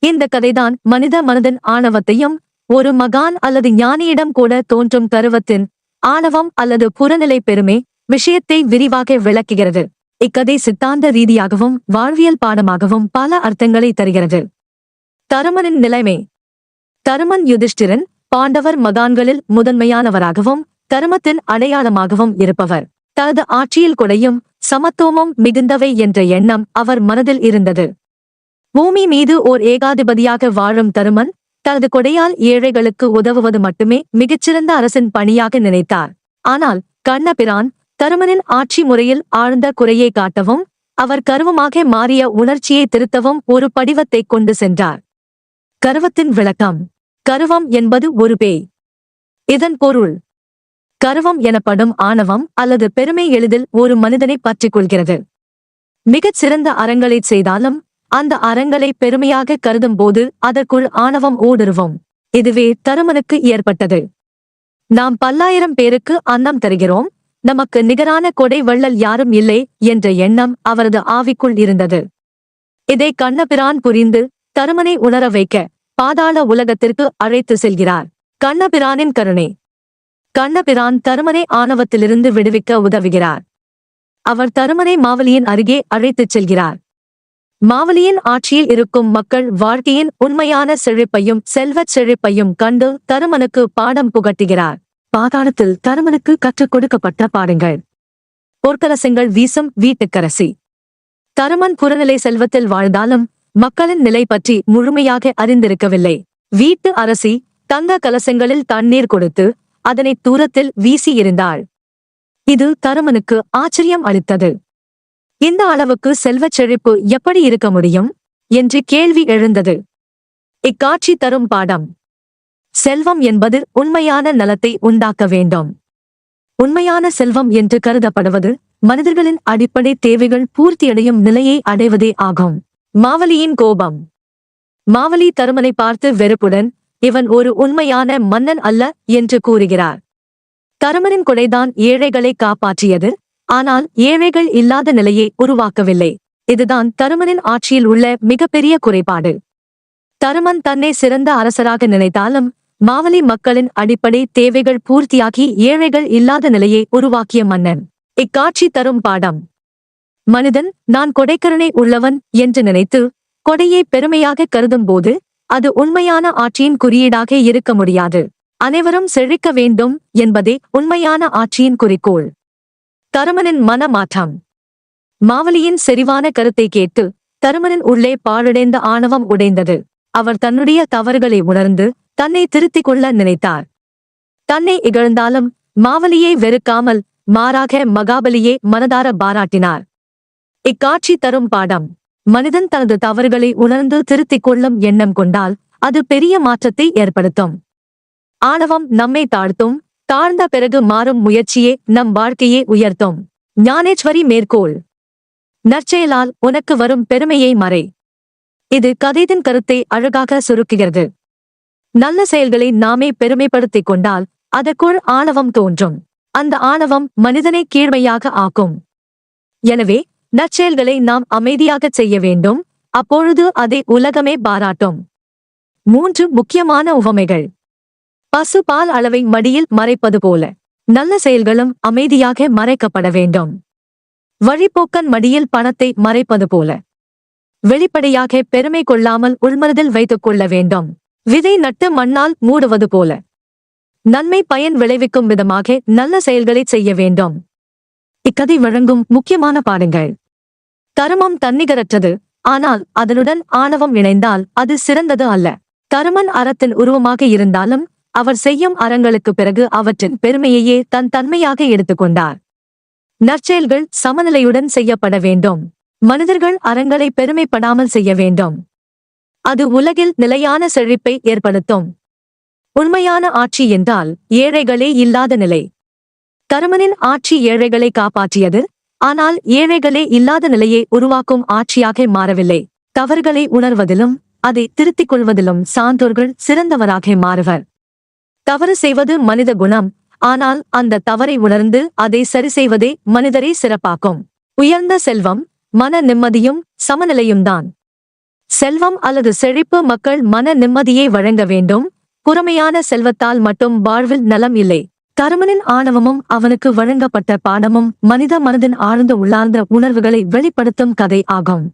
இந்த கதைதான் மனித மனதின் ஆணவத்தையும், ஒரு மகான் அல்லது ஞானியிடம் கூட தோன்றும் கருவத்தின் ஆணவம் அல்லது புறநிலை பெருமை விஷயத்தை விரிவாக விளக்குகிறது. இக்கதை சித்தாந்த ரீதியாகவும் வாழ்வியல் பாடமாகவும் பல அர்த்தங்களை தருகிறது. தருமனின் நிலைமை. தருமன் யுதிஷ்டிரன், பாண்டவர் மகான்களில் முதன்மையானவராகவும் தருமத்தின் அடையாளமாகவும் இருப்பவர். தனது ஆட்சியில் கொடையும் சமத்துவமும் மிகுந்தவை என்ற எண்ணம் அவர் மனதில் இருந்தது. பூமி மீது ஓர் ஏகாதிபதியாக வாழும் தருமன் தனது கொடையால் ஏழைகளுக்கு உதவுவது மட்டுமே மிகச்சிறந்த அரசின் பணியாக நினைத்தார். ஆனால் கண்ணபிரான் தருமனின் ஆட்சி முறையில் ஆழ்ந்த குறையை காட்டவும் அவர் கர்வமாக மாறிய உணர்ச்சியை திருத்தவும் ஒரு படிவத்தை கொண்டு சென்றார். கர்வத்தின் விளக்கம். கர்வம் என்பது ஒரு பேய். இதன் பொருள், கர்வம் எனப்படும் ஆணவம் அல்லது பெருமை எளிதில் ஒரு மனிதனை பற்றிக் கொள்கிறது. மிகச் சிறந்த அறங்களைச் செய்தாலும் அந்த அறங்களை பெருமையாக கருதும் போது அதற்குள் ஆணவம் ஊடுருவும். இதுவே தருமனுக்கு ஏற்பட்டது. நாம் பல்லாயிரம் பேருக்கு அன்னம் தருகிறோம், நமக்கு நிகரான கொடை வள்ளல் யாரும் இல்லை என்ற எண்ணம் அவரது ஆவிக்குள் இருந்தது. இதை கண்ணபிரான் புரிந்து தருமனை உணர வைக்க பாதாள உலகத்திற்கு அழைத்து செல்கிறார். கண்ணபிரானின் கருணை. கண்ணபிரான் தருமனை ஆணவத்திலிருந்து விடுவிக்க உதவுகிறார். அவர் தருமனை மாவலியின் அருகே அழைத்துச் செல்கிறார். மாவலியின் ஆட்சியில் இருக்கும் மக்கள் வாழ்க்கையின் உண்மையான செழிப்பையும் செல்வச் செழிப்பையும் கண்டு தருமனுக்கு பாடம் புகட்டுகிறார். பாதாளத்தில் தருமனுக்கு கற்றுக் கொடுக்கப்பட்ட பாடங்கள். பொற்கலசங்கள் வீசும் வீட்டுக்கரசி. தருமன் புறநிலை செல்வத்தில் வாழ்ந்தாலும் மக்களின் நிலை பற்றி முழுமையாக அறிந்திருக்கவில்லை. வீட்டு அரசி தங்க கலசங்களில் தண்ணீர் கொடுத்து அதனை தூரத்தில் வீசி எறிந்தாள். இது தருமனுக்கு ஆச்சரியம் அளித்தது. இந்த அளவுக்கு செல்வச் செழிப்பு எப்படி இருக்க முடியும் என்று கேள்வி எழுந்தது. இக்காட்சி தரும் பாடம். செல்வம் என்பது உண்மையான நலத்தை உண்டாக்க வேண்டும். உண்மையான செல்வம் என்று கருதப்படுவது மனிதர்களின் அடிப்படை தேவைகள் பூர்த்தியடையும் நிலையை அடைவதே ஆகும். மாவலியின் கோபம். மாவலி தருமனை பார்த்து வெறுப்புடன், இவன் ஒரு உண்மையான மன்னன் அல்ல என்று கூறுகிறார். தருமனின் கொடைதான் ஏழைகளை காப்பாற்றியது, ஆனால் ஏழைகள் இல்லாத நிலையை உருவாக்கவில்லை. இதுதான் தருமனின் ஆட்சியில் உள்ள மிகப்பெரிய குறைபாடு. தருமன் தன்னை சிறந்த அரசராக நினைத்தாலும் மாவலி மக்களின் அடிப்படை தேவைகள் பூர்த்தியாகி ஏழைகள் இல்லாத நிலையை உருவாக்கிய மன்னன். இக்காட்சி தரும் பாடம். மனிதன் நான் கொடைக்கருணை உள்ளவன் என்று நினைத்து கொடையை பெருமையாக கருதும் போது அது உண்மையான ஆட்சியின் குறியீடாக இருக்க முடியாது. அனைவரும் செழிக்க வேண்டும் என்பதே உண்மையான ஆட்சியின் குறிக்கோள். தருமனின் மன மாற்றம். மாவலியின் செறிவான கருத்தை கேட்டு தருமனின் உள்ளே பாழடைந்த ஆணவம் உடைந்தது. அவர் தன்னுடைய தவறுகளை உணர்ந்து தன்னை திருத்திக் கொள்ள நினைத்தார். தன்னை இகழ்ந்தாலும் மாவலியை வெறுக்காமல் மாறாக மகாபலியே மனதார பாராட்டினார். இக்காட்சி தரும் பாடம். மனிதன் தனது தவறுகளை உணர்ந்து திருத்திக் கொள்ளும் எண்ணம் கொண்டால் அது பெரிய மாற்றத்தை ஏற்படுத்தும். ஆணவம் நம்மை தாழ்த்தும், தாழ்ந்த பிறகு மாறும் முயற்சியே நம் வாழ்க்கையை உயர்த்தும். ஞானேஸ்வரி மேற்கோள். நற்செயலால் உனக்கு வரும் பெருமையை மறை. இது கதையின் கருத்தை அழகாக சுருக்குகிறது. நல்ல செயல்களை நாமே பெருமைப்படுத்திக் கொண்டால் அதற்குள் ஆணவம் தோன்றும். அந்த ஆணவம் மனிதனை கீழ்மையாக ஆக்கும். எனவே நற்செயல்களை நாம் அமைதியாகச் செய்ய வேண்டும், அப்பொழுது அதை உலகமே பாராட்டும். 3 முக்கியமான உவமைகள். பசு பால் அளவை மடியில் மறைப்பது போல நல்ல செயல்களும் அமைதியாக மறைக்கப்பட வேண்டும். வழிப்போக்கன் மடியில் பணத்தை மறைப்பது போல வெளிப்படையாக பெருமை கொள்ளாமல் உள்மனதில் வைத்துக் கொள்ள வேண்டும். விதை நட்டு மண்ணால் மூடுவது போல நன்மை பயன் விளைவிக்கும் விதமாக நல்ல செயல்களை செய்ய வேண்டும். இக்கதை வழங்கும் முக்கியமான பாடங்கள். தருமம் தன்னிகரற்றது, ஆனால் அதனுடன் ஆணவம் இணைந்தால் அது சிறந்தது அல்ல. தருமன் அறத்தின் உருவமாக இருந்தாலும் அவர் செய்யும் அறங்களுக்கு பிறகு அவற்றின் பெருமையையே தன் தன்மையாக எடுத்துக்கொண்டார். நற்செயல்கள் சமநிலையுடன் செய்யப்பட வேண்டும். மனிதர்கள் அறங்களை பெருமைப்படாமல் செய்ய வேண்டும். அது உலகில் நிலையான செழிப்பை ஏற்படுத்தும். உண்மையான ஆட்சி என்றால் ஏழைகளே இல்லாத நிலை. தருமனின் ஆட்சி ஏழைகளை காப்பாற்றியது, ஆனால் ஏழைகளே இல்லாத நிலையை உருவாக்கும் ஆட்சியாக மாறவில்லை. தவறுகளை உணர்வதிலும் அதை திருத்திக் கொள்வதிலும் சான்றோர்கள் சிறந்தவராக மாறுவர். தவறு செய்வது மனித குணம், ஆனால் அந்த தவறை உணர்ந்து அதை சரி செய்வதே மனிதரை சிறப்பாக்கும். உயர்ந்த செல்வம் மன நிம்மதியும் சமநிலையும்தான். செல்வம் அல்லது செழிப்பு மக்கள் மன நிம்மதியை வழங்க வேண்டும். புறமையான செல்வத்தால் மட்டும் வாழ்வில் நலம் இல்லை. தருமனின் ஆணவமும் அவனுக்கு வழங்கப்பட்ட பாடமும் மனித மனதின் ஆழ்ந்த உள்ளார்ந்த உணர்வுகளை வெளிப்படுத்தும் கதை ஆகும்.